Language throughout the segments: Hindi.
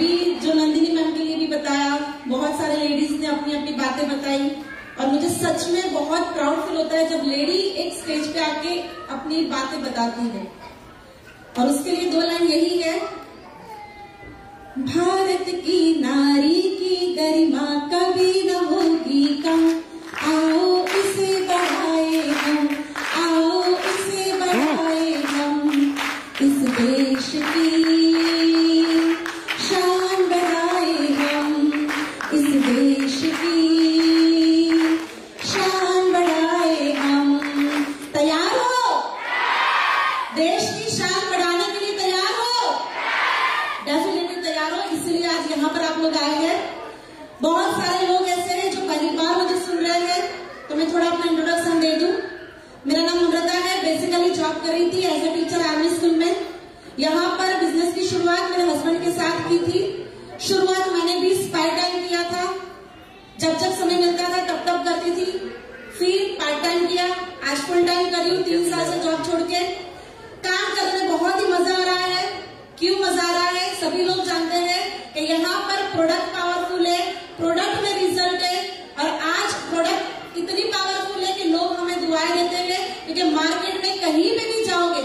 अभी जो नंदिनी मैम के लिए भी बताया, बहुत सारे लेडीज ने अपनी अपनी बातें बताई और मुझे सच में बहुत प्राउड फील होता है जब लेडी एक स्टेज पे आके अपनी बातें बताती है। और उसके लिए 2 लाइन यही है, भारत की नारी की गरिमा कभी न होगी कम, आओ इसे बढ़ाए हम, आओ इसे बढ़ाए हम, इस देश की शान बढ़ाए हम, इस देश की शान बढ़ाए हम। तैयार हो? देश की शान बढ़ाने के लिए तैयार हो? डेफिनेटली तैयार हो, इसलिए आज यहाँ पर आप लोग आए हैं। बहुत सारे लोग ऐसे हैं जो पहली बार मुझे सुन रहे हैं, तो मैं थोड़ा अपना इंट्रोडक्शन दे दूं। मेरा नाम अमृता है, बेसिकली जॉब कर रही थी as a teacher army school में। यहाँ पर बिजनेस की शुरुआत मेरे हस्बैंड के साथ की थी। शुरुआत मैंने भी स्पार्ट टाइम किया था, जब जब समय मिलता था तब तब करती थी, फिर पार्ट टाइम किया, आज फुल टाइम कर रही हूँ 3 साल से जॉब छोड़ के। काम करने में बहुत ही मजा आ रहा है। क्यों मजा आ रहा है? सभी लोग जानते हैं कि यहाँ पर प्रोडक्ट पावरफुल है, प्रोडक्ट में रिजल्ट है, और आज प्रोडक्ट इतनी पावरफुल है कि लोग हमें दुआएं देते हैं, क्योंकि मार्केट में कहीं पे भी जाओगे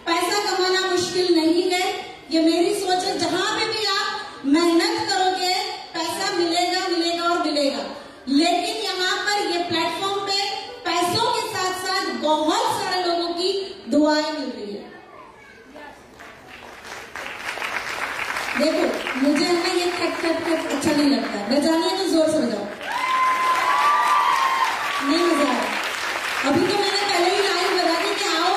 पैसा कमाना मुश्किल नहीं है। ये मेरी सोच है, जहां पे भी आप मेहनत करोगे पैसा मिलेगा मिलेगा और मिलेगा। लेकिन यहाँ पर ये प्लेटफॉर्म पे पैसों के साथ साथ बहुत सारे लोगों की दुआएं मिल रही है। देखो मुझे है ना ये खट अच्छा नहीं लगता, बजाना तो जोर से बजाओ, नहीं मजा आ रहा। अभी तो मैंने पहले ही लाइन बता दी कि आओ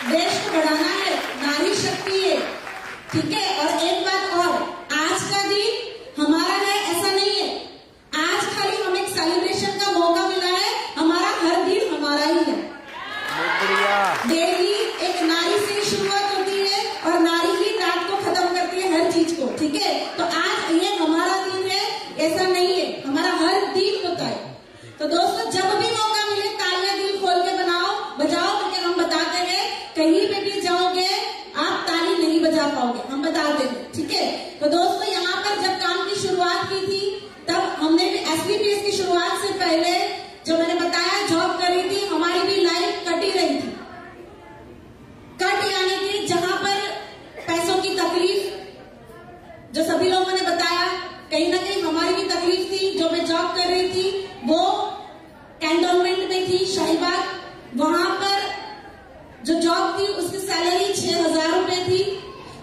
देश को बढ़ाना है, नारी शक्ति है, ठीक है। और एक बात और, आज का दिन हमारा है ऐसा नहीं है, आज खाली हमें एक सेलिब्रेशन का मौका मिला है, हमारा हर दिन हमारा ही है। डेली एक नारी से शुरुआत होती है और नारी ही रात को खत्म करती है हर चीज को, ठीक है। तो आज ये हमारा दिन है ऐसा नहीं है, हमारा हर दिन होता है। तो दोस्तों जब भी मौका मिले तालियां दिल खोल के बजाओ, क्योंकि हम बताते हैं कहीं पे भी जाओगे आप ताली नहीं बजा पाओगे, हम बताते हैं, ठीक है। तो दोस्तों यहाँ पर जब काम की शुरुआत की थी तब हमने भी SBPS की शुरुआत से पहले जो मैंने बताया जॉब कर रही थी, हमारी भी लाइफ कट ही रही थी। कट यानी कि जहां पर पैसों की तकलीफ, जो सभी लोगों ने बताया, कहीं ना कहीं हमारी भी तकलीफ थी। जो मैं जॉब कर रही थी वो कैंटोनमेंट में थी, शाहीबाग। वहां पर जो जॉब थी उसकी सैलरी 6,000 रुपए थी,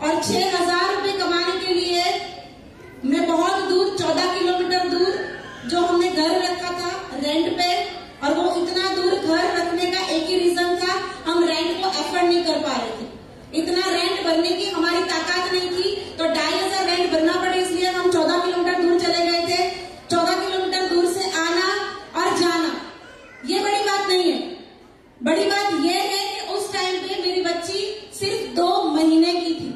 और 6,000 रुपए कमाने के लिए मैं बहुत दूर 14 किलोमीटर दूर जो हमने घर रखा था रेंट पे, और वो इतना दूर घर रखने का एक ही रीजन था, हम रेंट को एफर्ड नहीं कर पा रहे थे। इतना रेंट भरने की हमारी ताकत नहीं थी, तो 2,500 रेंट भरना पड़े, इसलिए हम 14 किलोमीटर दूर चले गए थे। 14 किलोमीटर दूर से आना और जाना ये बड़ी बात नहीं है। बड़ी बात यह है कि उस टाइम पे मेरी बच्ची सिर्फ 2 महीने की थी,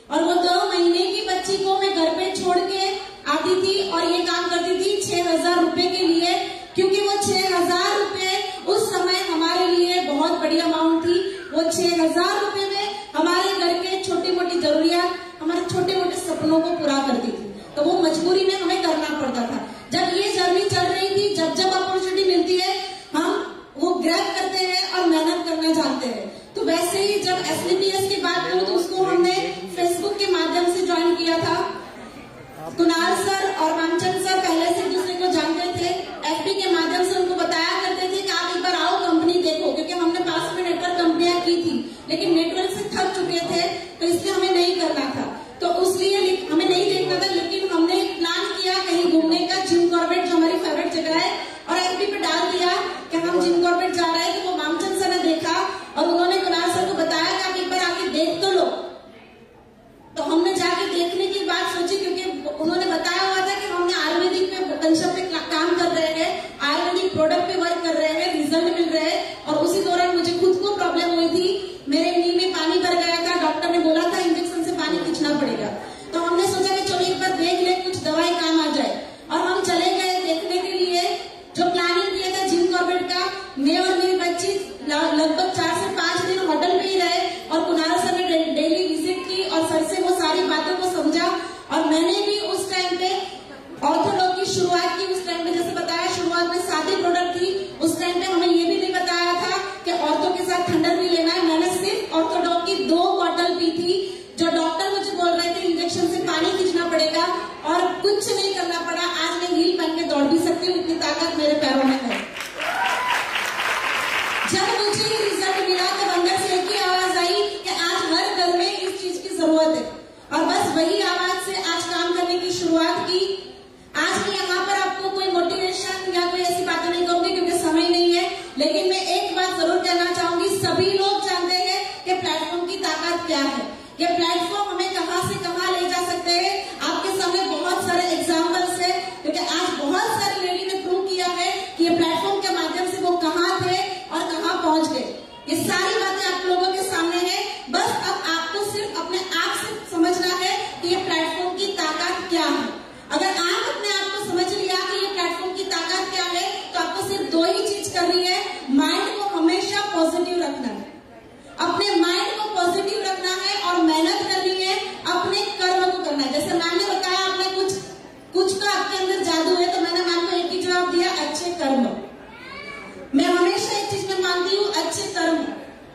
और वो 2 महीने की बच्ची को मैं घर पे छोड़ के आती थी और ये काम करती थी 6,000 रुपए के लिए, क्योंकि वो 6,000 रुपए उस समय हमारे लिए बहुत बड़ी अमाउंट थी। वो 6,000 रुपए में हमारे घर के छोटी मोटी जरूरियात, हमारे छोटे मोटे सपनों को पूरा करती थी, तो वो मजबूरी में हमें करना पड़ता था। जब ये जर्नी चल रही थी, जब जब अपॉर्चुनिटी मिलती है हम वो ग्रैब करते हैं और मेहनत करना जानते हैं। तो वैसे ही जब SBPS की बात करूं तो उसको हमने फेसबुक के माध्यम से ज्वाइन किया था। कुणाल सर और मानचंद सर पहले से एक दूसरे को जानते थे, FB के माध्यम से उनको बताया करते थे कि आप एक बार आओ कंपनी देखो, क्योंकि हमने पास में नेटवर्क कंपनियां की थी लेकिन नेटवर्क से थक चुके थे, तो इसलिए हमें नहीं करना था, तो उसलिए हमें नहीं देखना था। लेकिन हमने प्लान किया कहीं घूमने का, जिम कॉर्बेट जो हमारी फेवरेट जगह है, और FB पे डाल दिया कि हम जिम कॉर्बेट जा रहे हैं। तो वो मानचंद सर ने देखा और उन्होंने कुणाल सर को बताया कि आप एक बार आके देख तो लो। तो हमने जाके देखने की बात सोची, क्योंकि उन्होंने बताया हुआ था कि हमने आयुर्वेदिक पे कंसेप्ट पे काम कर रहे हैं, आयुर्वेदिक प्रोडक्ट पे वर्क कर रहे हैं, रिजल्ट मिल रहे हैं। और उसी दौरान मुझे खुद को प्रॉब्लम हुई थी, मेरे नी में पानी भर गया था, डॉक्टर ने बोला था इंजेक्शन से पानी खींचना पड़ेगा। तो हमने सोचा कि चलो एक बार देख ले, कुछ दवाई काम आ जाए, और हम चले गए देखने के लिए। जो प्लानिंग किया था जिम कॉर्बेट का, मैं और मेरी बच्ची लगभग 4 से 5 दिन होटल में ही रहे, और कुणाल सर ने डेली विजिट की और सर से वो सारी बातों को समझा, और मैंने भी मेरे पैरों में है। जब मुझे रिजल्ट मिला तब अंदर से एक ही आवाज आई कि आज हर घर में इस चीज की जरूरत है, और बस वही आवाज से आज काम करने की शुरुआत की। आज मैं यहाँ पर आपको कोई मोटिवेशन या कोई ऐसी बातें नहीं करूंगी क्योंकि समय नहीं है, लेकिन मैं एक बात जरूर कहना चाहूंगी। सभी लोग जानते हैं कि प्लेटफॉर्म की ताकत क्या है, ये प्लेटफॉर्म हमें कहां से कहां ले जा सकते हैं। आपके सामने बहुत सारे एग्जाम्पल्स है, क्योंकि आज बहुत सारी लेडी ने प्रूव किया है कि ये प्लेटफॉर्म के माध्यम से वो कहां थे और कहां पहुंच गए। ये सारी बातें आप लोगों के सामने है, बस अब आपको सिर्फ अपने आप से समझना है कि ये प्लेटफॉर्म की ताकत क्या है। अगर आप अपने आप को समझ लिया कि ये प्लेटफॉर्म की ताकत क्या है, तो आपको सिर्फ दो ही चीज करनी है। माइंड को हमेशा पॉजिटिव रखना है, अपने माइंड को पॉजिटिव रखना है और मेहनत करनी है, अपने कर्म को करना है। जैसे मैम ने बताया आपने कुछ का आपके अंदर जादू है, तो मैंने मैम को एक ही जवाब दिया, अच्छे कर्म। मैं हमेशा एक चीज में मानती हूँ, अच्छे कर्म।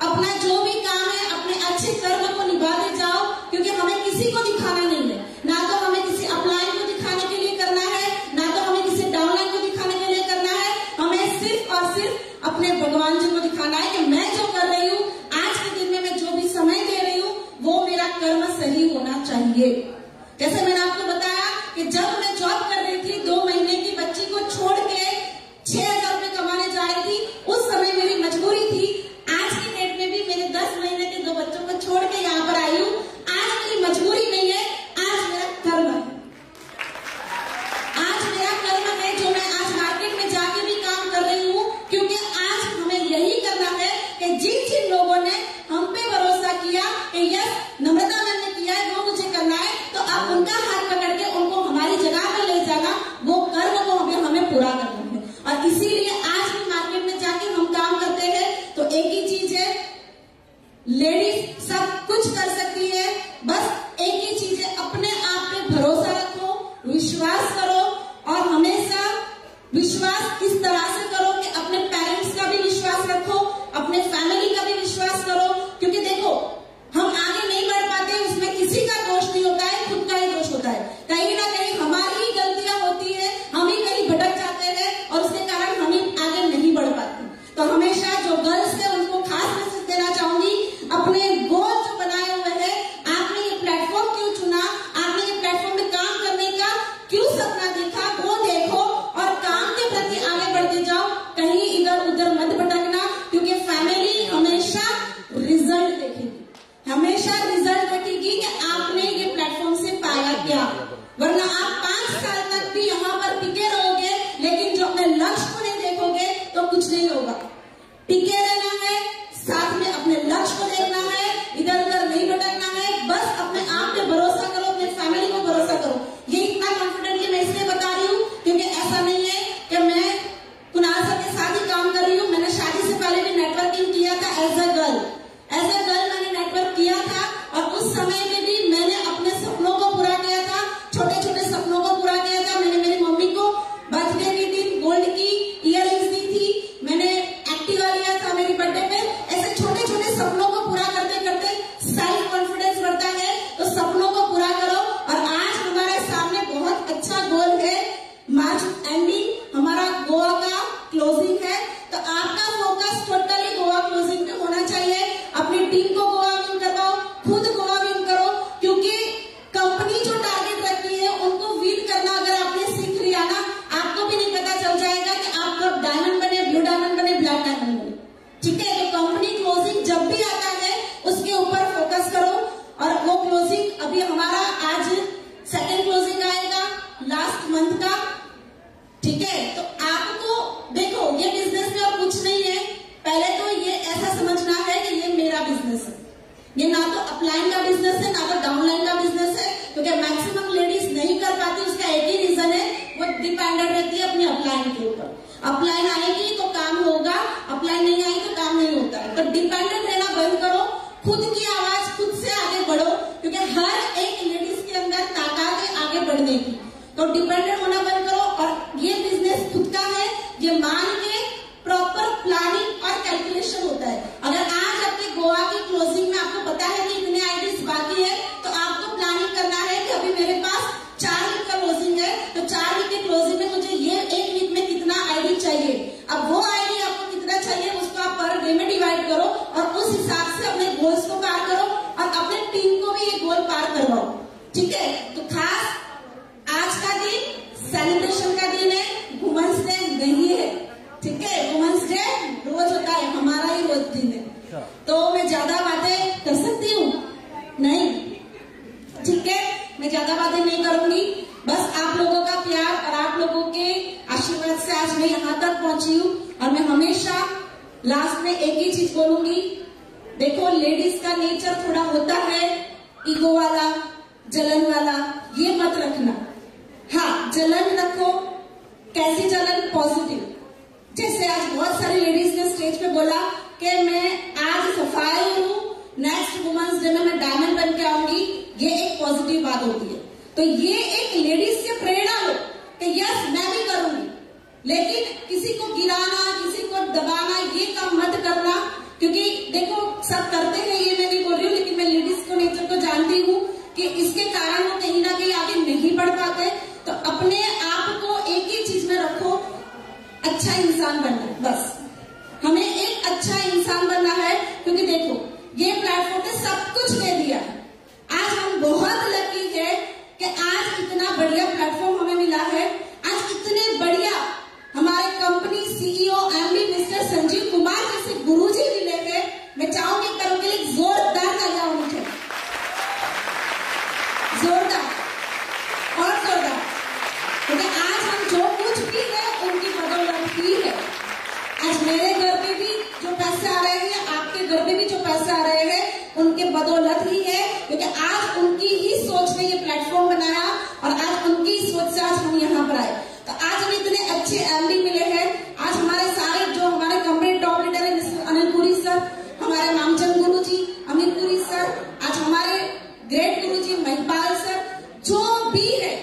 अपना जो भी काम है अपने अच्छे कर्म को निभाते जाओ, क्योंकि हमें किसी को दिखाना नहीं है, ना तो हमें किसी अपलाइन को दिखाने के लिए करना है, ना तो हमें किसी डाउनलाइन को दिखाने के लिए करना है। हमें सिर्फ और सिर्फ अपने भगवान जी को दिखाना है कि मैं जो कर रही हूँ आज के दिन में, मैं जो भी समय दे रही हूँ वो मेरा कर्म सही होना चाहिए। जैसे मैंने आपको बताया कि जब मैं जॉब कर रही थी, 2 महीने की बच्ची को छोड़ के 6,000 रुपए कमाने जा रही थी, उस समय मेरी मजबूरी थी। आज की डेट में भी मेरे 10 महीने के 2 बच्चों को छोड़ के यहाँ पर आई हूँ। आज मेरी मजबूरी नहीं है, आज मेरा कर्म है। आज मेरा कर्म है जो मैं आज मार्केट में जाके भी काम कर रही हूँ, क्योंकि आज हमें यही करना है कि जिन जिन लोगों ने हम पे भरोसा किया कि यस नम्रता मैम ने किया है, वो मुझे करना है, तो आप उनका हाथ पकड़ के उनको हमारी जगह पर ले जाना, वो कर्म को हमें पूरा करना है। और इसीलिए आज भी मार्केट में जाके हम काम करते हैं, तो एक ही चीज है, लेडीज सब कुछ कर सकती है, बस एक ही चीज है, अपने आप पे भरोसा रखो, विश्वास करो, और हमेशा विश्वास इस तरह से करो कि अपने पेरेंट्स का भी विश्वास रखो, अपने फैमिली का भी विश्वास करो। क्योंकि देखो, हम आगे नहीं बढ़ पाते, उसमें किसी का दोष नहीं होता है, खुद का ही दोष होता है। कहीं ना कहीं हमारी ही गलतियां होती है, हम ही कहीं भटक जाते हैं और उसके कारण हम ही आगे नहीं बढ़ पाते। तो हमेशा जो गर्ल्स है उनको खास मैसेज देना चाहूंगी, अपने गोल जो बनाए हुए हैं, आपने ये प्लेटफॉर्म क्यों चुना, आपने ये प्लेटफॉर्म में काम करने का क्यों सपना देखा, वो देखो और काम के प्रति आगे बढ़ते जाओ, कहीं इधर उधर मत भटकना। क्योंकि फैमिली हमेशा रिजल्ट देखेगी, हमेशा रिजल्ट देखेगी कि आपने ये प्लेटफॉर्म से पाया क्या। वरना आप 5 साल तक भी यहाँ पर टिके रहोगे, लेकिन जो अपने लक्ष्य को नहीं देखोगे तो कुछ नहीं होगा। टिके रहना है, साथ में अपने लक्ष्य को देखना है, इधर उधर नहीं भटकना है, बस अपने आप पे भरोसा करो, अपने फैमिली को भरोसा करो। ये इतना कॉन्फिडेंटली मैं इसलिए बता रही हूँ क्योंकि ऐसा नहीं है कि मैं कुणाल सर के साथ ही काम कर रही हूँ। मैंने शादी से पहले भी नेटवर्किंग किया था एज अ गर्ल मैंने नेटवर्क किया था, और उस समय में भी मैंने अपने सपनों को पूरा किया था, छोटे छोटे सपनों को पूरा किया था। मैंने मेरी मम्मी को बर्थडे के दिन गोल्ड की इयररिंग्स दी थी, मैंने एक्टिवा लिया था मेरी बर्थडे पे। ऐसे छोटे छोटे सपनों को पूरा करते करते सेल्फ कॉन्फिडेंस बढ़ता है, तो सपनों को पूरा करो। और आज हमारे सामने बहुत अच्छा गोल है, मार्च एंडिंग हमारा गोवा का क्लोजिंग है, तो आपका फोकस टोटली गोवा क्लोजिंग पे होना चाहिए। अपनी टीम को गोवा विन करवाओ, खुद गोवा विन करो, क्योंकि कंपनी जो टारगेट रखती है उनको विन करना अगर आपने सीख लिया ना, आपको भी नहीं पता चल जाएगा कि आप कब डायमंड बने, ब्लू डायमंड बने, ब्लैक डायमंड बने। ठीक है, तो कंपनी क्लोजिंग जब भी आता है उसके ऊपर फोकस करो। और वो क्लोजिंग अभी हमारा आज 2nd क्लोजिंग आएगा लास्ट मंथ का। ठीक है, तो आपको देखो ये बिजनेस में और कुछ नहीं है, पहले तो ये ऐसा समझना है कि ये मेरा बिजनेस है, ये ना तो अपलाइन का बिजनेस है ना तो डाउनलाइन का बिजनेस है। क्योंकि मैक्सिमम लेडीज नहीं कर पाती, उसका एक ही रीजन है, वो डिपेंडेंट रहती है अपनी अपलाइन के ऊपर। अपलाइन आएगी तो काम होगा, अपलाइन नहीं आई तो काम नहीं होता है। तो डिपेंडेंट रहना बंद करो, खुद की आवाज खुद से आगे बढ़ो, क्योंकि हर एक लेडीज के अंदर ताकत है आगे बढ़ने की। तो डिपेंडेंट होना बंद करो, और ये बिजनेस खुद का है, ये मान के प्रॉपर प्लानिंग और कैलकुलेशन होता है। अगर आज आपके गोवा की क्लोजिंग में आपको पता है कि इतने आईडीज बाकी है, तो आपको प्लानिंग करना है कि अभी मेरे पास 4 वीक का क्लोजिंग है, तो 4 वीक के क्लोजिंग में मुझे ये 1 वीक में कितना आईडी से आज मैं यहाँ तक पहुंची हूँ। और मैं हमेशा लास्ट में एक ही चीज बोलूंगी, देखो लेडीज का नेचर थोड़ा होता है ईगो वाला, जलन वाला, ये मत रखना। हाँ, जलन रखो, कैसी जलन? पॉजिटिव। जैसे आज बहुत सारी लेडीज ने स्टेज पे बोला कि मैं आज सफाई हूँ, नेक्स्ट वुमेन्स डे में मैं डायमंड बन के आऊंगी, ये एक पॉजिटिव बात होती है। तो ये एक लेडीज से प्रेरणा हो कि यस मैं भी करूंगी, लेकिन किसी को गिराना, किसी को दबाना, ये काम मत करना। क्योंकि देखो सब करते हैं, ये मैं नहीं बोल रही हूँ, लेकिन मैं लेडीज को नेचर को जानती हूँ कि इसके कारण वो कहीं ना कहीं आगे नहीं बढ़ पाते। तो अपने आप को एक ही चीज में रखो, अच्छा इंसान बनना है। बस हमें एक अच्छा इंसान बनना है। क्योंकि देखो ये प्लेटफॉर्म ने सब कुछ दे दिया। आज हम बहुत लकी है कि आज इतना बढ़िया प्लेटफॉर्म हमें मिला है। आज इतने बढ़िया हमारे company CEO MD mister Sanjeev Kumar जैसे गुरुजी मिले हैं। मैं चाहूंगी करो के लिए जोरदार तालियां होनी चाहिए, जोरदार और जोरदार। क्योंकि आज हम जो कुछ भी है उनकी बदौलत ही है। आज मेरे घर पे भी जो पैसे आ रहे हैं, आपके घर पे भी जो पैसे आ रहे हैं, उनके बदौलत ही है। क्योंकि आज उनकी ही सोच ने ये प्लेटफॉर्म बनाया और आज उनकी सोच से आज हम यहाँ पर आए। तो आज हमें इतने अच्छे एमडी मिले हैं। आज हमारे सारे जो हमारे कंपनी टॉप लीडर है, मिस्टर अनिल पुरी सर, हमारे नामचंद गुरु जी, अमित पुरी सर, आज हमारे ग्रेट गुरु जी महिपाल सर, जो भी है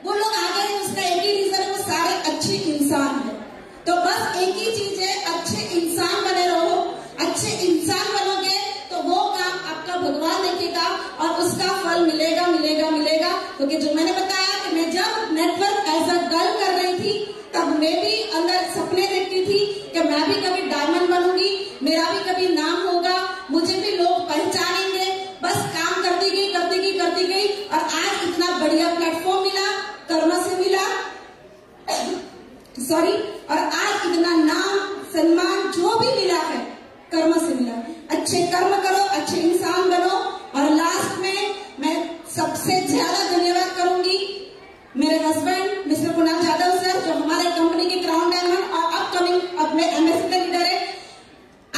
वो लोग आ गए हैं। उसका एक ही रीजन है, वो सारे अच्छे इंसान है। तो बस एक ही चीज है, अच्छे इंसान बने रहो। अच्छे इंसान बनोगे तो वो काम आपका भगवान देखेगा और उसका फल मिलेगा मिलेगा मिलेगा। क्योंकि जो मैंने बताया कि मैं जब नेटवर्क एज अ गर्ल कर रही थी, तब मैं भी अंदर सपने देखती थी कि मैं भी कभी डायमंड बनूंगी, मेरा भी कभी नाम होगा, मुझे भी लोग पहचानेंगे। बस काम करती गई करती गई करती गई और आज इतना बढ़िया प्लेटफॉर्म मिला, कर्म से मिला, सॉरी, और आज इतना नाम सम्मान जो भी मिला है कर्म से मिला। अच्छे कर्म करो, अच्छे इंसान बनो। और लास्ट में मैं सबसे ज्यादा धन्यवाद करूंगी मेरे husband mister Kunal Yadav sir, जो हमारे कंपनी के क्राउन डायमंड और अपकमिंग अपने एमएससी का लीडर है।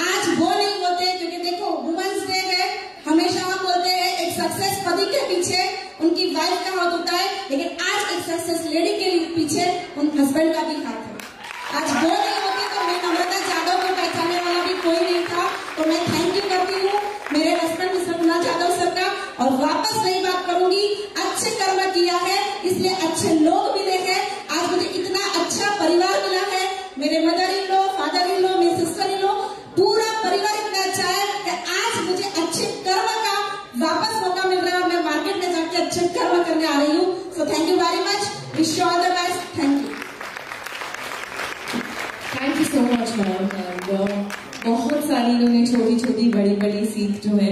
आज वो नहीं होते, क्योंकि देखो वुमेन्स डे है, हमेशा हम बोलते हैं एक सक्सेस पति के पीछे उनकी वाइफ का हाथ होता है, लेकिन आज एक सक्सेस लेडी के पीछे उन हस्बैंड का भी हाथ है। आज वो नहीं होते तो मैं नम्रता यादव को पहचानने वाला भी कोई नहीं था। तो मैं थैंक यू करती हूँ मेरे husband mister Kunal Yadav sir का। और वापस वही बात करूंगी, अच्छे कर्म किया है इसलिए अच्छे लोग मिले हैं। आज मुझे इतना अच्छा परिवार मिला है, मेरे mother in law, father in law, मेरी सिस्टर इन लॉ, पूरा परिवार इतना अच्छा है कि आज मुझे अच्छे कर्म का वापस मौका मिल रहा है और मैं मार्केट में जाके अच्छे कर्म करने आ रही हूँ। So thank you very much, wish you all the best, thank you. Thank you so much ma'am. बहुत सारी इन्होंने छोटी छोटी बड़ी बड़ी सीख जो है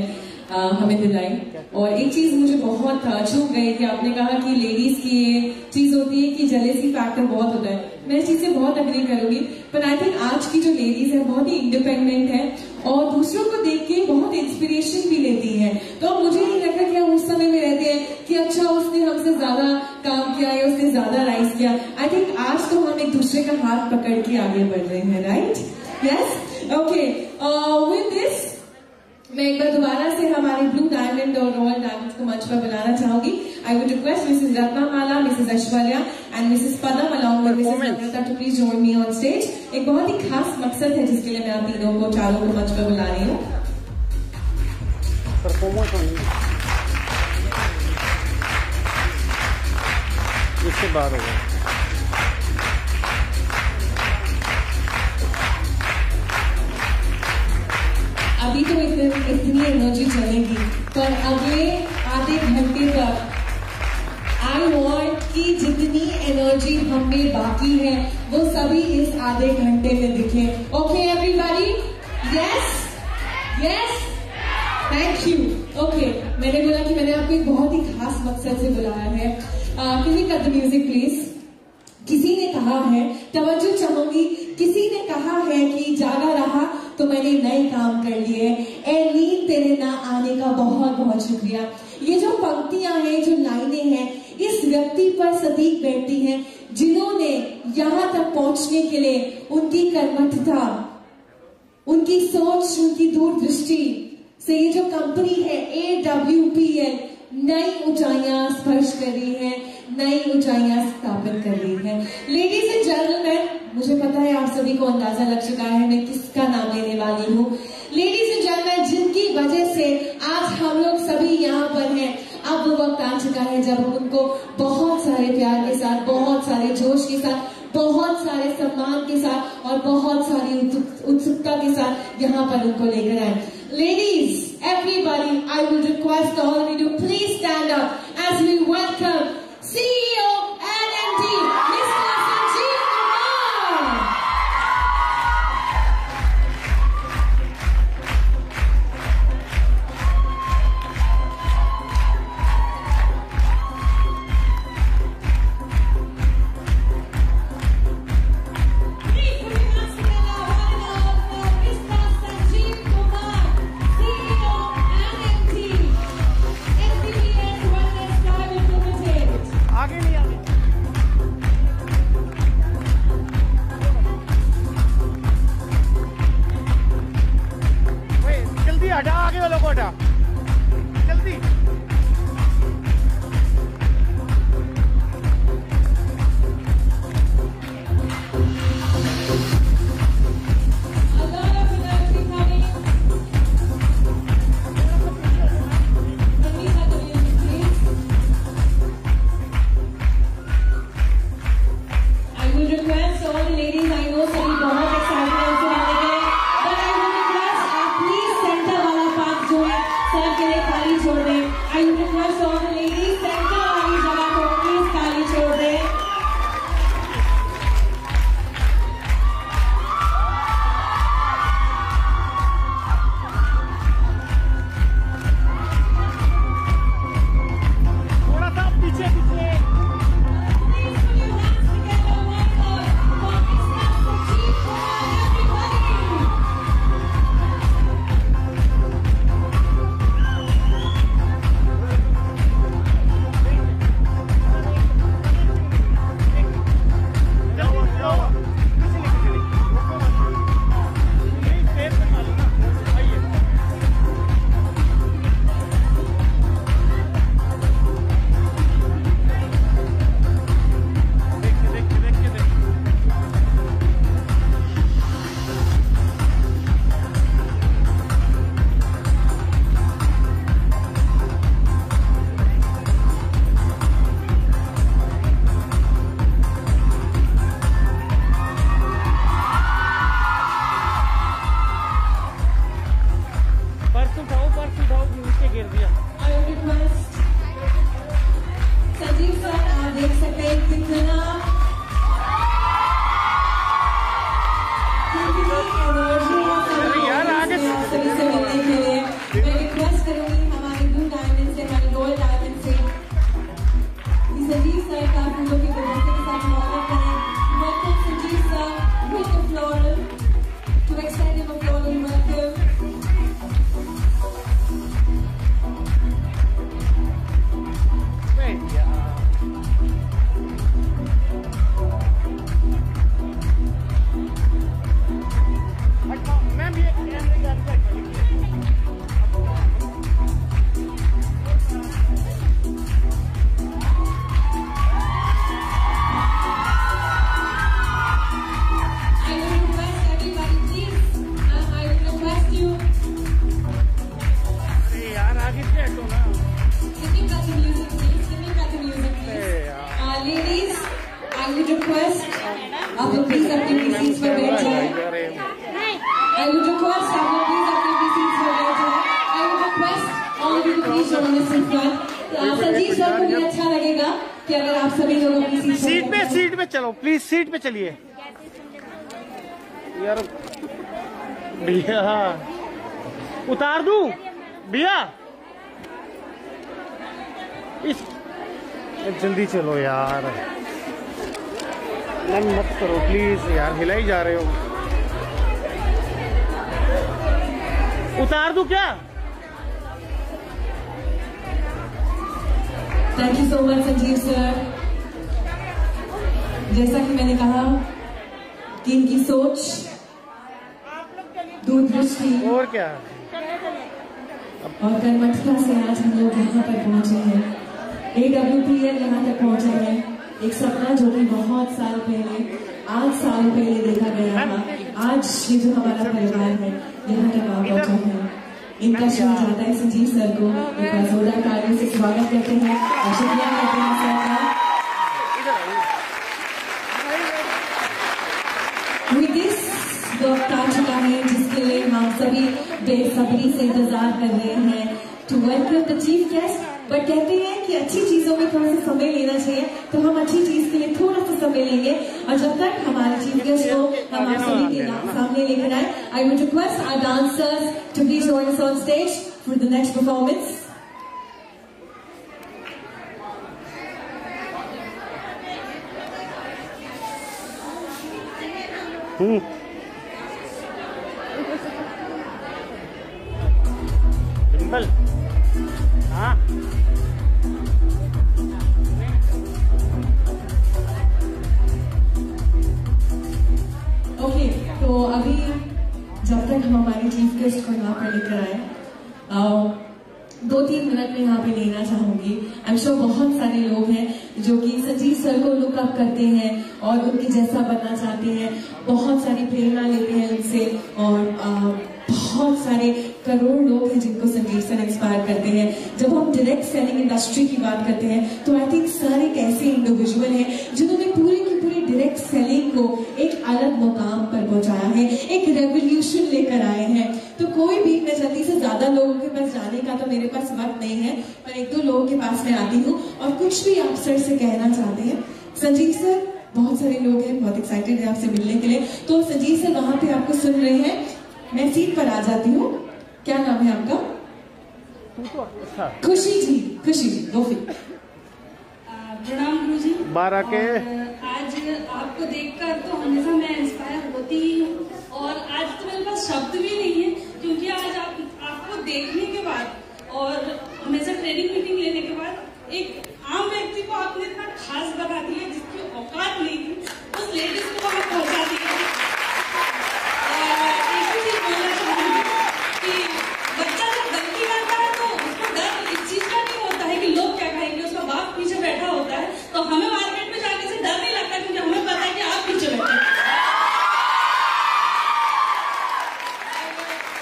हमें दिलाई। और एक चीज मुझे बहुत छू गई कि आपने कहा कि लेडीज की ये चीज होती है कि जेलेसी फैक्टर बहुत होता है। मैं इस चीज से बहुत अग्री करूंगी। पर आई थिंक आज की जो लेडीज है बहुत ही इंडिपेंडेंट है और दूसरों को देख के बहुत इंस्पिरेशन भी लेती है। तो अब मुझे नहीं लगता कि हम उस समय में रहते हैं कि अच्छा उसने हमसे ज्यादा काम किया या उसने ज्यादा राइज किया। आई थिंक आज तो हम एक दूसरे का हाथ पकड़ के आगे बढ़ रहे हैं, right? Yes, okay. With this मैं एक बार दोबारा से हमारे ब्लू डायमंड और रॉयल डायमंड को मंच पर बुलाना चाहूंगी। I would request Mrs Ratnamala, Mrs Aishwarya and Mrs Padam along with Mrs Namrata to please join me on stage. एक बहुत ही खास मकसद है जिसके लिए मैं आप तीनों को, चारों को मंच पर बुला रही हूँ। इसके बाद होगा अभी तो इतनी एनर्जी चलेगी, पर अगले आधे घंटे तक आई वॉन्ट कि जितनी एनर्जी हम में बाकी है वो सभी इस आधे घंटे में दिखे। Okay everybody? Yes yes, thank you. Okay, मैंने बोला कि मैंने आपको एक बहुत ही खास मकसद से बुलाया है। Can you cut the music please? किसी ने कहा है, तवज्जो चाहूंगी, किसी ने कहा है कि जागा रहा तो मैंने नए काम कर लिए। ए नींद तेरे ना आने का बहुत बहुत शुक्रिया। ये जो पंक्तियां हैं, जो लाइनें हैं, इस व्यक्ति पर सटीक बैठती हैं जिन्होंने यहाँ तक पहुंचने के लिए उनकी कर्मठता, उनकी सोच, उनकी दूरदृष्टि से ये जो कंपनी है AWPL नई ऊंचाइयां स्पर्श कर रही है, नई ऊंचाइयां स्थापित कर रही है। लेडीज एंड जेंटलमैन, मुझे पता है आप सभी को अंदाजा लग चुका है मैं किसका नाम लेने वाली हूँ। लेडीज एंड जेंटलमैन, जिनकी वजह से आज हम लोग सभी यहाँ पर हैं, अब वो वक्त आ चुका है जब हम उनको बहुत सारे प्यार के साथ, बहुत सारे जोश के साथ, बहुत सारे सम्मान के साथ और बहुत सारी उत्सुकता के साथ यहाँ पर उनको लेकर आए। Ladies, everybody, I will request all of you to please stand up as we welcome CEO NMT, Mr. Sanjeev Kumar. हटा, आगे वालों को हटा जल्दी। सीट पे चलो प्लीज, सीट पे चलिए यार। भैया उतार दूं भैया, इस जल्दी चलो यार, मत करो प्लीज यार, हिला ही जा रहे हो। उतार दूं क्या? Thank you so much, Sanjeev sir. जैसा कि मैंने कहा कि इनकी सोच, दूरदृष्टि और क्या और कर्मठता से आज हम लोग यहाँ पर पहुंचे हैं। AWPL यहाँ तक पहुंचे हैं। एक सपना जो कि बहुत साल पहले, 8 साल पहले देखा गया था, आज ये जो हमारा परिवार है यहाँ तक आ पहुंचा है। इनका श्रेय जाता है संजीव सर को। एक बार जोरदार तालियों से स्वागत करते हैं और शुक्रिया करते हैं सर का। वक्त आ चुका है जिसके लिए हम सभी बेसब्री से इंतजार कर रहे हैं to welcome the chief guest. But कहते हैं कि अच्छी चीजों में थोड़ा सा समय लेना चाहिए, तो हम अच्छी चीज के लिए थोड़ा सा समय लेंगे। और जब तक हमारे चीफ गेस्ट को हम आप सभी के सामने लेकर आए, I would request our dancers to please join us on stage for the next performance. Simple हाँ ओके, तो अभी जब तक हम हमारे चीफ गेस्ट को यहाँ पर लेकर आए, 2-3 मिनट में यहाँ पे लेना चाहूंगी। आई एम श्योर बहुत सारे लोग हैं जो कि संजीव सर को लुक अप करते हैं और उनके जैसा बनना चाहते हैं, बहुत सारी प्रेरणा लेते हैं उनसे, और बहुत सारे करोड़ लोग हैं जिनको संजीव सर इंस्पायर करते हैं। जब हम डायरेक्ट सेलिंग इंडस्ट्री की बात करते हैं तो आई थिंक सर एक ऐसे इंडिविजुअल हैं जिन्होंने पूरी की पूरी डायरेक्ट सेलिंग को एक अलग मुकाम पर पहुंचाया है, एक रेवोल्यूशन लेकर आए हैं। तो कोई भी, मैं जल्दी से ज्यादा लोगों के पास जाने का तो मेरे पास वक्त नहीं है, पर 1-2 लोगों के पास मैं आती हूँ और कुछ भी आप सर से कहना चाहते हैं। संजीव सर, बहुत सारे लोग हैं बहुत एक्साइटेड है आपसे मिलने के लिए, तो संजीव सर वहां पे आपको सुन रहे हैं। मैं सीट पर आ जाती हूँ। क्या नाम है आपका? खुशी जी। खुशी गोफी। प्रणाम गुरु जी। 12 के आज आपको देखकर तो हमेशा मैं इंस्पायर होती ही हूँ, और आज तो मेरे पास शब्द भी नहीं है, क्योंकि आज आपको देखने के बाद और हमेशा ट्रेनिंग मीटिंग लेने के बाद एक आम व्यक्ति को आपने इतना खास बना दिया जिसकी औकात नहीं थी, उस लेडीज को वहां पहुंचा दिया। बच्चा जब गलती करता है तो उसको डर इस चीज का नहीं होता है कि लोग क्या कहेंगे, उसका बाप पीछे बैठा होता है, तो हमें मार्केट में जाने से डर नहीं लगता क्योंकि हमें पता है कि आप पीछे बैठे।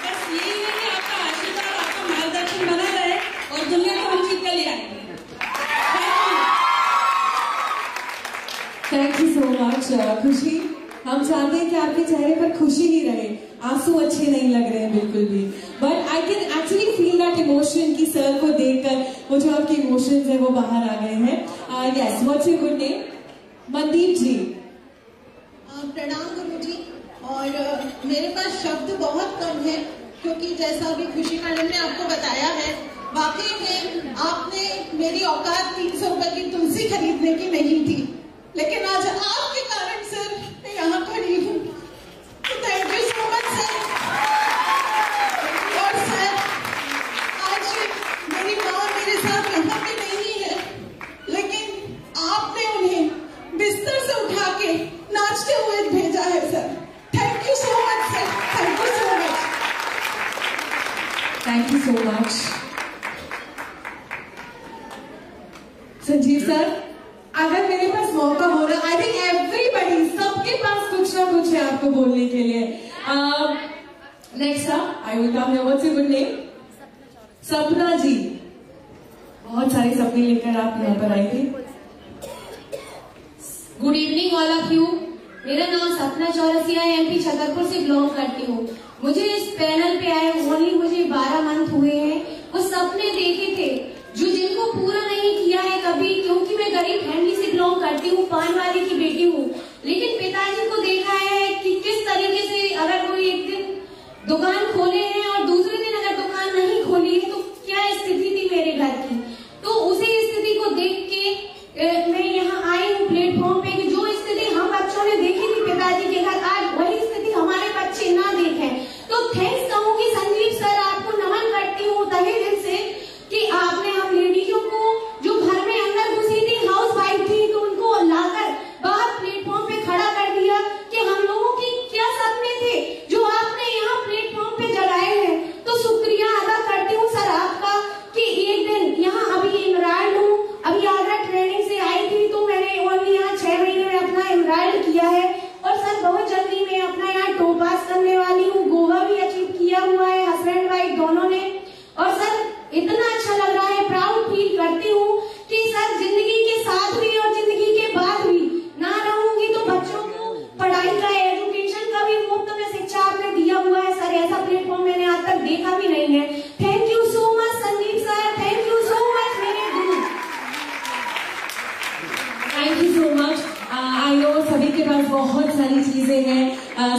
बस यही है कि आपका आशीर्वाद, आपका मार्गदर्शन बना रहे और दुनिया को हम जीत कर ले आएंगे। थैंक यू सो मच खुशी। हम चाहते हैं कि आपके चेहरे पर खुशी ही रहे, आंसू अच्छे नहीं लग रहे हैं बिल्कुल भी, but I can actually feel that emotion की सर को देखकर वो जो आपके इमोशंस है वो बाहर आ गए हैं। Yes, what's your good name? Mandeep ji. प्रणाम गुरु जी। और मेरे पास शब्द बहुत कम है, क्योंकि जैसा अभी खुशी मैडम ने आपको बताया है, वाकई में आपने मेरी औकात 300 रुपए की तुलसी खरीदने की नहीं थी, लेकिन आज आपके कारण सर मैं यहाँ खड़ी हूँ। तो thank you so much sir. और सर, आज मेरी माँ मेरे साथ यहाँ पे नहीं है, लेकिन आपने उन्हें बिस्तर से उठा के नाचते हुए भेजा है sir. Thank you so much sir. Thank you so much. Thank you so much Sanjeev sir. अगर मेरे पास मौका हो रहा, आई थिंक एवरीबडी, सबके पास कुछ ना कुछ है आपको बोलने के लिए। Next up I will come here. What's your good name? सपना जी। बहुत सारे सपने लेकर आप यहाँ पर आई थी। Good evening all of you. मेरा नाम सपना चौरसिया है, MP छतरपुर से बिलोंग करती हूँ। मुझे इस पैनल पे आए ओनली मुझे 12 मंथ हुए हैं। वो सपने देखे थे जो जिनको पूरा नहीं किया है कभी, क्योंकि मैं गरीब फैमिली से बिलोंग करती हूँ, पान वाले की बेटी हूँ। लेकिन पिताजी को देखा है कि किस तरीके से अगर कोई एक दिन दुकान खोले हैं और दूसरे दिन अगर दुकान नहीं खोली है तो क्या स्थिति थी मेरे घर की। तो उसी स्थिति को देख के मैं यहाँ आई हूँ प्लेटफॉर्म पे कि जो स्थिति हम बच्चों ने देखी थी पिताजी के घर, आज वही स्थिति हमारे बच्चे ना देखें। तो थैंक्स कहूंगी संजीव सर, आपको नमन करती हूँ तहे दिल से कि आपने हम लेडीजों को जो घर में अंदर घुसी थी, हाउस वाइफ थी, तो उनको लाकर बाहर प्लेटफॉर्म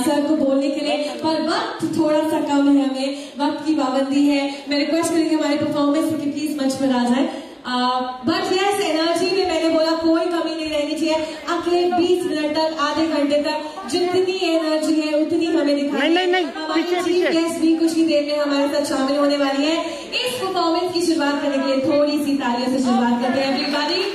सर को बोलने के लिए, पर वक्त थोड़ा सा कम है, हमें वक्त की पाबंदी है। मैं रिक्वेस्ट करेंगे हमारे परफॉर्मेंस की प्लीज मंच पर आ जाए। बट यस, एनर्जी में मैंने बोला कोई कमी नहीं रहनी चाहिए। अगले 20 मिनट तक, आधे घंटे तक जितनी एनर्जी है उतनी हमें दिखाई। हमारी चीफ गेस्ट भी कुछ ही देर में हमारे साथ शामिल होने वाली है। इस परफॉर्मेंस की शुरुआत करने के लिए थोड़ी सी तालियों से शुरुआत करते हैं everybody.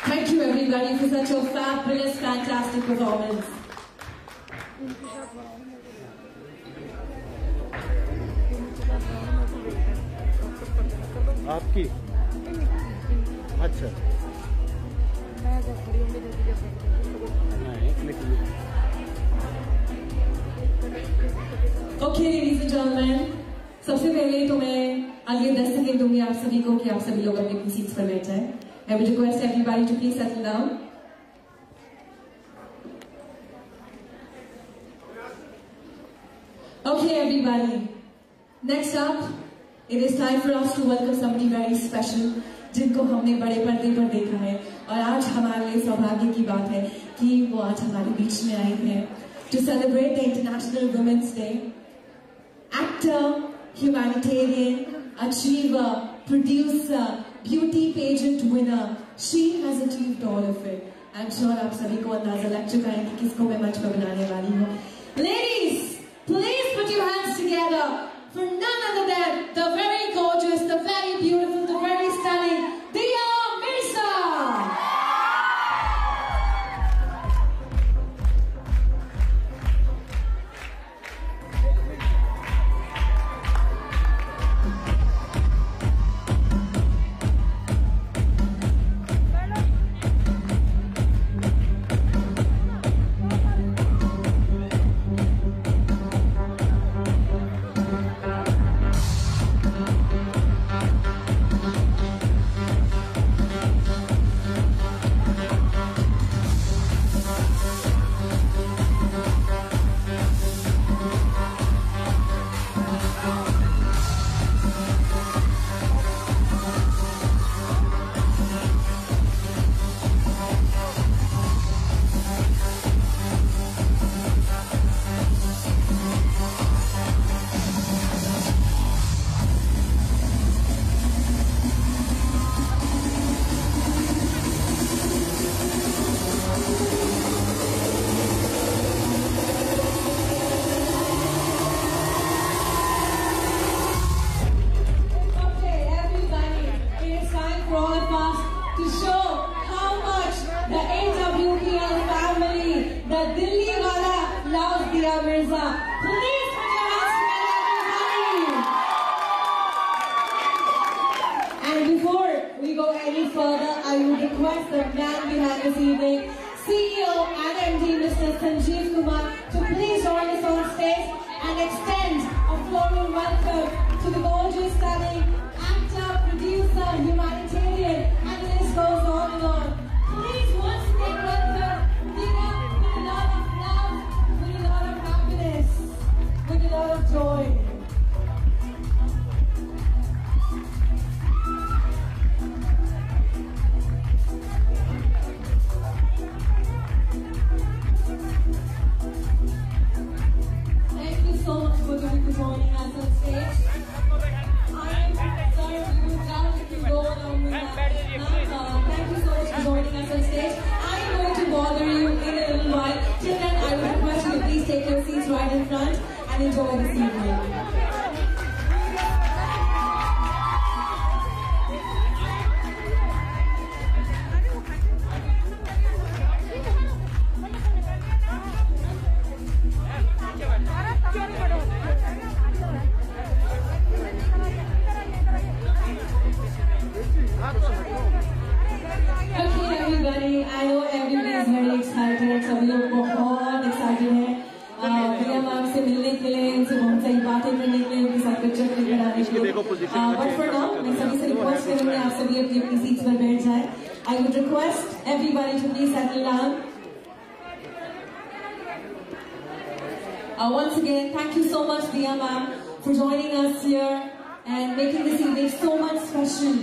Thank you everybody for such a fabulous, fantastic performance. आपकी अच्छा Okay, ladies and gentlemen, सबसे पहले तो मैं आगे 10 सेकेंड दूंगी आप सभी को कि आप सभी लोग अपनी अपनी सीट्स पर बैठ जाएं। I would request everybody to please settle down. Okay, everybody. Next up, it is time for us to welcome somebody very special, जिनको हमने बड़े पर्दे पर देखा है और आज हमारे लिए सौभाग्य की बात है कि वो आज हमारे बीच में आई है to celebrate the International Women's Day. Actor, humanitarian, achiever, producer, beauty pageant winner. She has achieved all of it. I'm sure आप सभी को अंदाजा लग चुका है कि किसको मैं मंच पर बुलाने वाली हूँ. Ladies, please put your hands together for none other than the very gorgeous, the very beautiful, the very stunning Diya Mirza. Dia Mirza. Please put your hands together, everybody. And before we go any further, I would request the man behind this evening, CEO and MD Mr. Sanjeev Kumar, to please join us on stage and extend a formal welcome to the gorgeous, stunning actor, producer, humanitarian, and the list goes on and on. Please once again welcome Dina with a lot of love, with a lot of happiness, with a lot of joy. Thank you so much for joining us on stage. I'm sorry we will now let you go along with that. Thank you so much for joining us on stage. I'm going to bother you in a little while. Till then, I would request you to please take your seats right in front and enjoy this evening. Okay, everybody. I know everybody is very excited. सभी लोग बहुत excited हैं भैया मैम से मिलने के लिए, उनसे बहुत सारी बातें करने के लिए, उनके साथ पिक्चर क्लिक कराने के लिए. But for now, मैं सभी से रिक्वेस्ट करूँगी आप सभी अपनी अपनी सीट्स पर बैठ जाएं. I would request everybody to please settle down. Once again, thank you so much, Diya ma'am, for joining us here and making this evening so much special.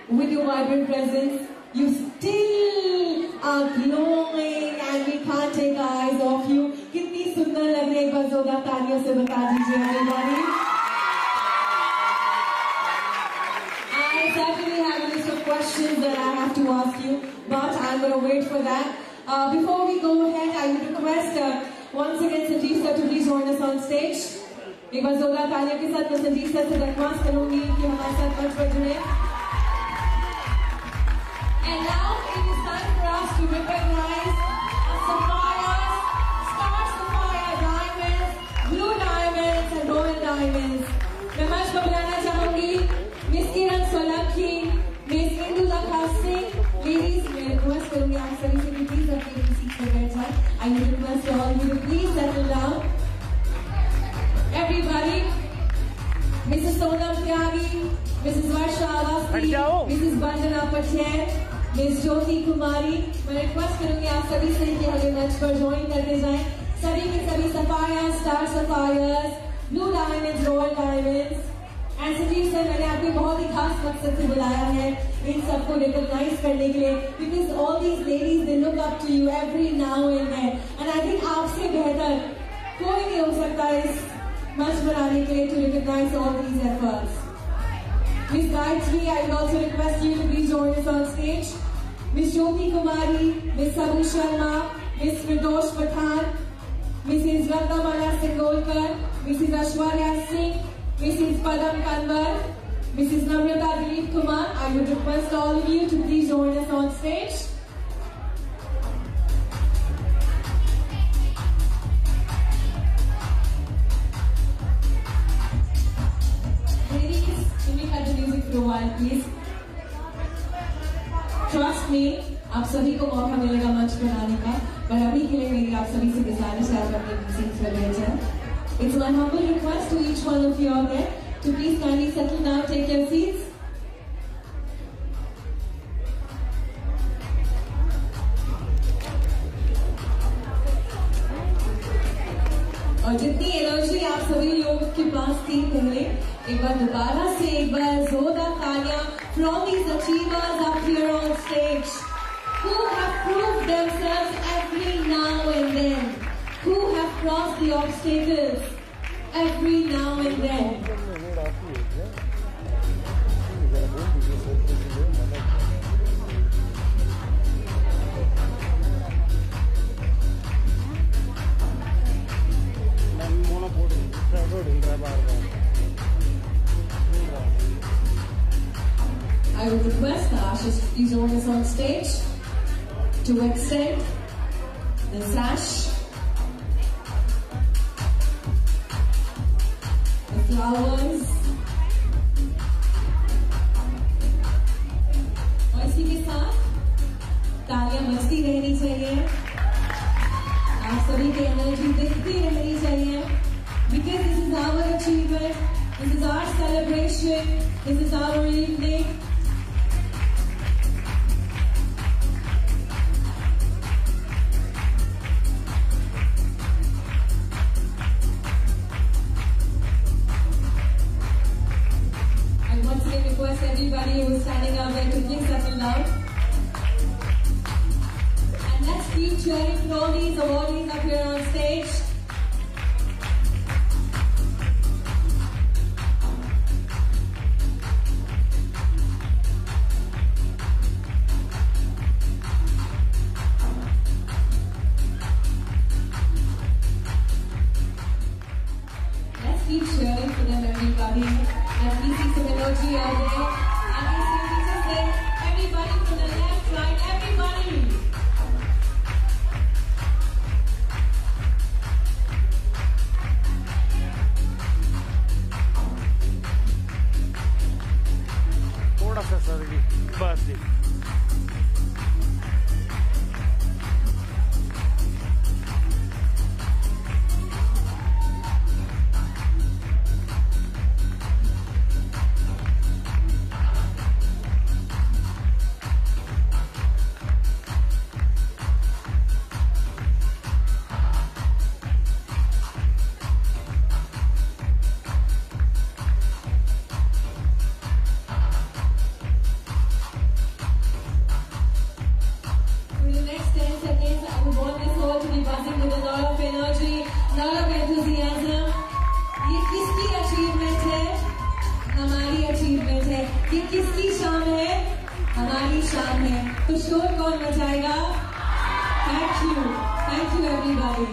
With your vibrant presence, you still are glowing and we can't take our eyes off you. कितनी सुंदर लग रही है, एक बार जोरदार तालियों से बता दीजिए everybody. I certainly have a list of questions that I have to ask you, but I'm going to wait for that. Before we go ahead, I would request once again Sanjeev sir to please join us on stage. एक बार जोरदार तालियों के साथ मैं संजीव सर से दरख्वास्त करूंगी कि हमारे साथ मंच पर जुड़े. And now it is time for us to recognize sapphires, star sapphire diamonds, blue diamonds and royal diamonds. मैं मंच पर बुलाना चाहूंगी मिस किरण सोलंकी, मिस इंदुजा खासिंग. Ladies, मैं रिक्वेस्ट करूंगी आप सभी से कि प्लीज अपनी सीट पर बैठ जाएं. I would request all you to please settle down. Everybody, Mrs. Sonam Tyagi, Mrs. Varsha Awasthi, Mrs. Bandana Patel, Ms. Jyoti Kumari. मैं रिक्वेस्ट करूंगी आप सभी से कि हमें मंच पर ज्वाइन करते जाएं. सभी के सभी sapphires, star sapphires, blue diamonds, royal diamonds. And Sanjeev sir, मैंने आपको बहुत ही खास मकसद से बुलाया है इन सबको रिकॉग्नाइज करने के लिए, because all these ladies they look up to you every now and then. And I think आपसे बेहतर कोई नहीं हो सकता इस मंच बनाने के लिए to recognize all these efforts. Miss Gayatri, I will also request you to please join us on stage. Miss Jyoti Kumari, Miss Sabu Sharma, Miss Firdosh Pathan, Mrs. Randamala Singolkar, Mrs. Ashwarya Singh, Mrs. Padam Kanwar, Mrs. Namrata Dilip Kumar. I would request all of you to please join us on stage. For a while, please. Trust me, आप सभी को मौका मिलेगा मंच पर आने का, पर अभी के लिए मेरी आप सभी से गुजारिश है आप अपने सीट्स पर बैठ जाएं. It's my humble request to each one of you out there to please kindly settle down, take your seats. और जितनी एनर्जी आप सभी लोगों के पास थी पहले, एक बार दोबारा से एक बार जोरदार तालियां from these achievers up here on stage who have proved themselves every now and then, who have crossed the obstacles every now and then. I would request the ushers to please join us on stage to extend the sash flowers. और इसी के साथ तालियां बजती रहनी चाहिए, आप सभी की एनर्जी दिखती रहनी चाहिए, because this is our achievement, this is our celebration, this is our evening. Request everybody who is standing out there to please settle down. And let's keep cheering for all these awardees up here on stage. Let's keep cheering for them, everybody. And we see some energy out there. And we see just say, everybody from the left, right, everybody. थोड़ा सा सर जी, बस जी। ये किसकी शान है? हमारी शान है। तो शोर कौन मचाएगा? Thank you everybody.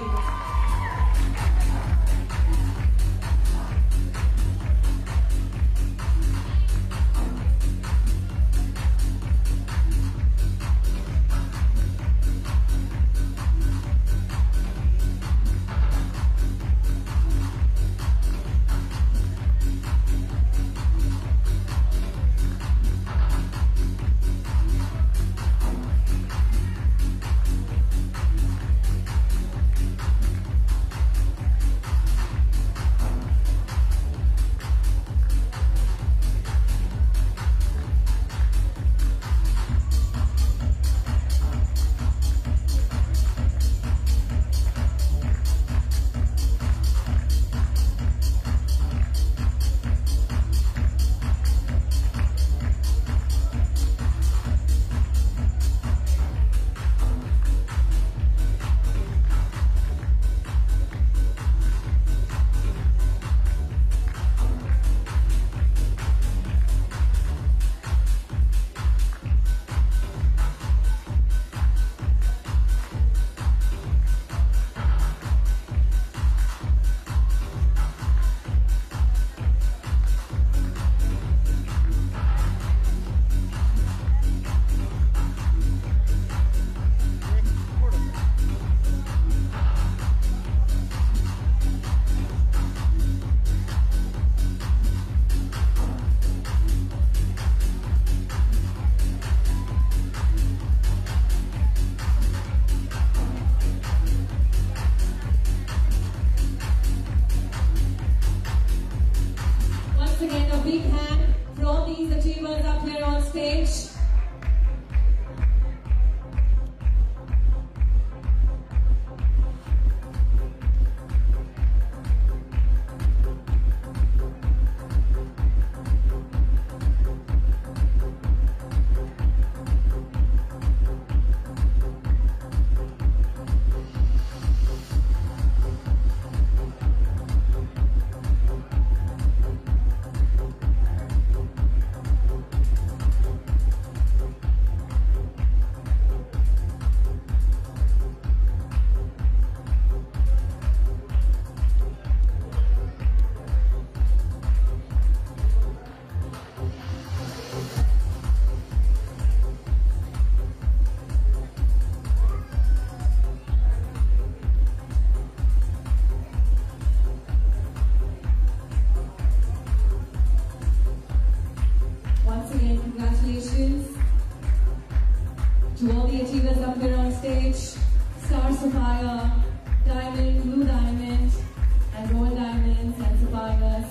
and sanctifying us.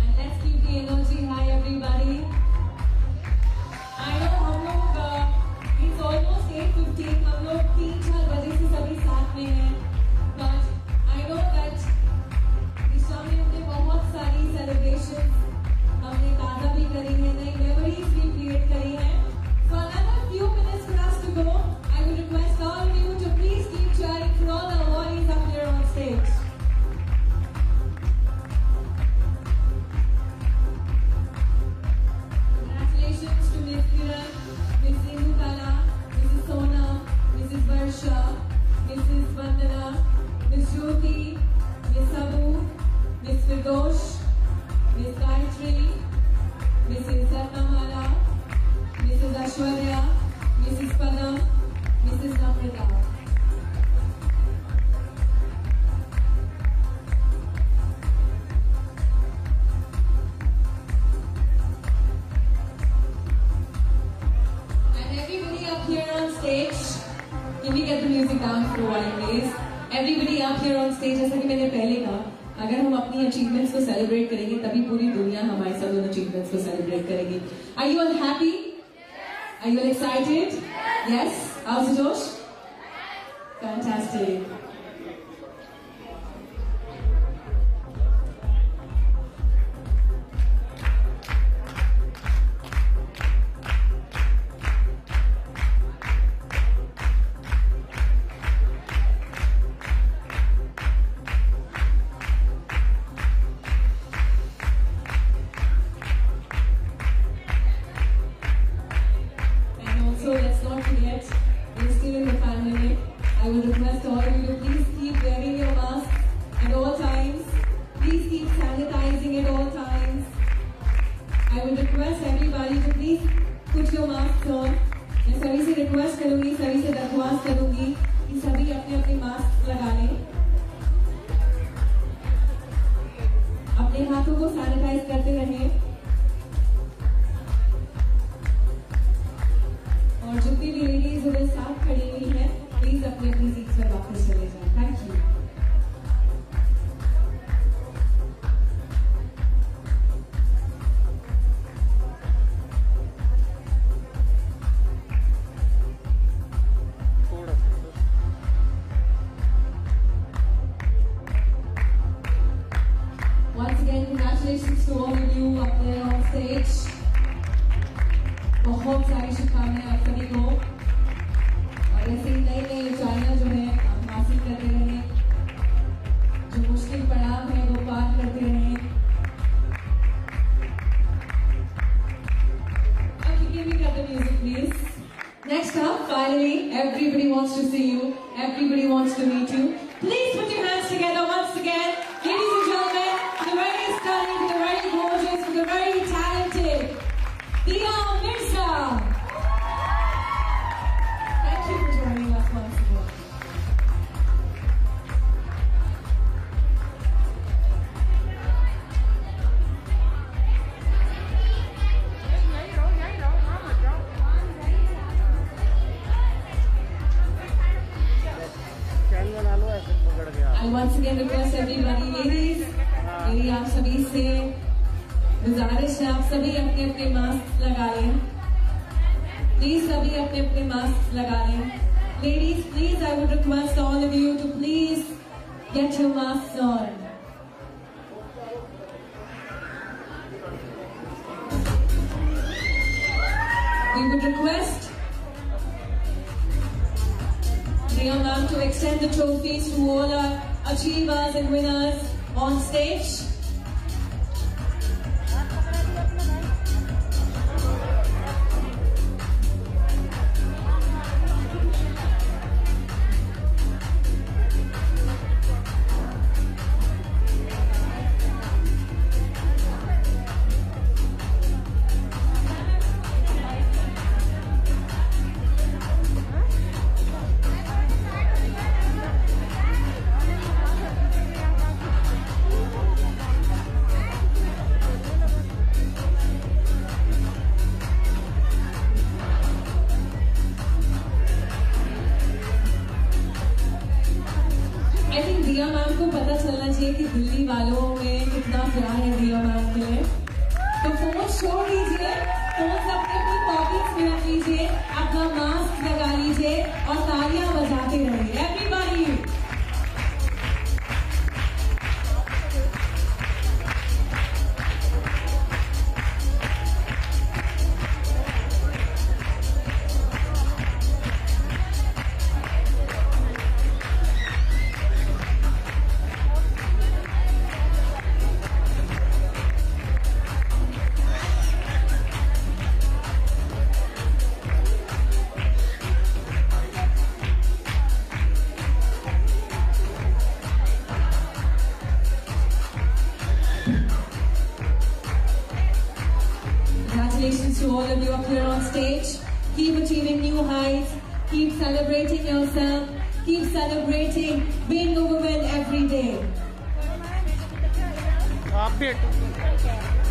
And let's keep the energy high, everybody. I know हम लोग it's almost 8:15. हम लोग 3-4 बजे से सभी साथ में हैं. But I know that Isha में हमने बहुत सारी सेलिब्रेशन हमने ताज़ा भी करी है, नई मेमोरीज भी क्रिएट करी है. So another few minutes for us to go. I would request all of you to please keep cheering for all the awardees up here on stage. Congratulations to Miss Kiran, Miss Sindhu Kala, Mrs. Sona, Mrs. Varsha, Mrs. Vandana, Miss Jyoti, Miss Abu, Miss Firdosh, Miss Gayatri, Mrs. Satnamala, Mrs. Ashwarya, Mrs. Padam, Mrs. Namrata. And everybody up here on stage, can we get the music down for a while, please? Everybody up here on stage, जैसा कि मैंने पहले कहा, अगर हम अपनी अचीवमेंट्स को सेलिब्रेट करेंगे तभी पूरी दुनिया हमारे साथ उन अचीवमेंट्स को सेलिब्रेट करेगी. Are you all happy? Are you all excited? Yes? How's the Josh? Fantastic. So let's not forget, we're still in the pandemic. I would request all of you to please keep wearing your masks at all times. Please keep sanitizing at all times. I would request everybody to please put your masks on. मैं सभी से रिक्वेस्ट करूंगी, सभी से दरख्वास्त करूंगी कि सभी अपने अपने मास्क लगा लें. अपने हाथों को सैनिटाइज करते रहें. और जितनी भी लेडीज उन्हें साथ खड़ी हुई है, प्लीज अपनी अपनी सीट्स पर वापस चले जाएं. Thank you. Once again, congratulations to all of you up there on stage. बहुत सारी शुभकामनाएं आप सभी को. और ऐसे ही नई नई ऊंचाइयां जो है आप हासिल करते रहे, जो मुश्किल पड़ाव है वो पार करते रहे. Okay, can we get the music, please? Next up, finally, everybody wants to see you. Everybody wants to meet you. Please put your hands together once again, ladies and gentlemen, for the very stunning, for the very gorgeous, for the very talented Diya Mirza. Thank you for joining us once again. I once again request everybody, ladies, मेरी आप सभी से गुजारिश है, आप सभी अपने अपने मास्क लगा लें. प्लीज सभी अपने अपने मास्क लगा लें. Ladies, please I would request all of you to please get your mask on. We would request Diya ma'am to extend the trophies to all our achievers and winners on stage. Delhi वालों में कितना प्यार है रिया मैम के लिए। तो फोन छोड़ दीजिए, फोन अपने पॉकेट्स में रख लीजिए, अपना मास्क लगा लीजिए और तालियां बजाते रहिए everybody. Congratulations to all of you up here on stage. Keep achieving new heights. Keep celebrating yourself. Keep celebrating being a woman every day. Update.